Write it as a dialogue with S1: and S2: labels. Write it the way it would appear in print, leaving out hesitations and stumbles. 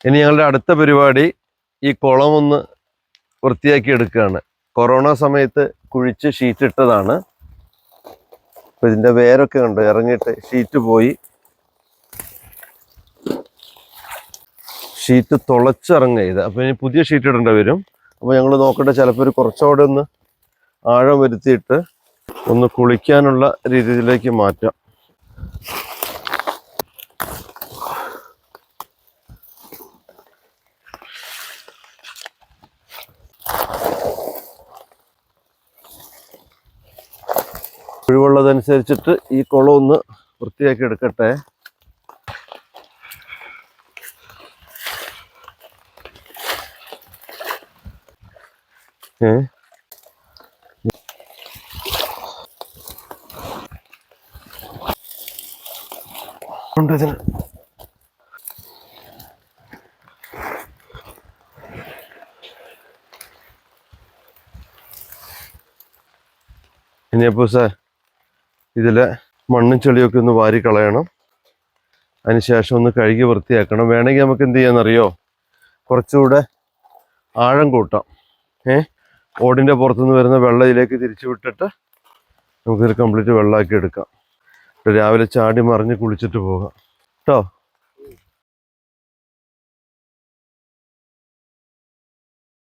S1: ഇനി ഞങ്ങളുടെ അടുത്ത പരിപാടി ഈ കുളം ഒന്ന് വൃത്തിയാക്കി എടുക്കുകയാണ്. കൊറോണ സമയത്ത് കുഴിച്ച് ഷീറ്റ് ഇട്ടതാണ്. അപ്പോൾ ഇതിൻ്റെ വേരൊക്കെ ഉണ്ട് ഇറങ്ങിയിട്ട് ഷീറ്റ് പോയി. ഷീറ്റ് തുളച്ചിറങ്ങുക ഇത്. അപ്പോൾ ഇനി പുതിയ ഷീറ്റ് ഇടേണ്ടി വരും. അപ്പോൾ ഞങ്ങൾ നോക്കട്ടെ, ചിലപ്പോൾ ഒരു കുറച്ചുകൂടെ ഒന്ന് ആഴം വരുത്തിയിട്ട് ഒന്ന് കുളിക്കാനുള്ള രീതിയിലേക്ക് മാറ്റാം. ഒഴിവുള്ളതനുസരിച്ചിട്ട് ഈ കുളം ഒന്ന് വൃത്തിയാക്കി എടുക്കട്ടെ. ഇതിന് ഇനിയപ്പോൾ സാർ ഇതിലെ മണ്ണും ചെളിയൊക്കെ ഒന്ന് വാരി കളയണം. അതിനുശേഷം ഒന്ന് കഴുകി വൃത്തിയാക്കണം. വേണമെങ്കിൽ നമുക്ക് എന്ത് ചെയ്യാമെന്നറിയോ, കുറച്ചുകൂടെ ആഴം കൂട്ടാം. ഓടിൻ്റെ പുറത്തുനിന്ന് വരുന്ന വെള്ളം ഇതിലേക്ക് തിരിച്ചു വിട്ടിട്ട് നമുക്കിത് കംപ്ലീറ്റ് വെള്ളമാക്കി എടുക്കാം. രാവിലെ ചാടി മറിഞ്ഞ് കുളിച്ചിട്ട് പോകാം കേട്ടോ.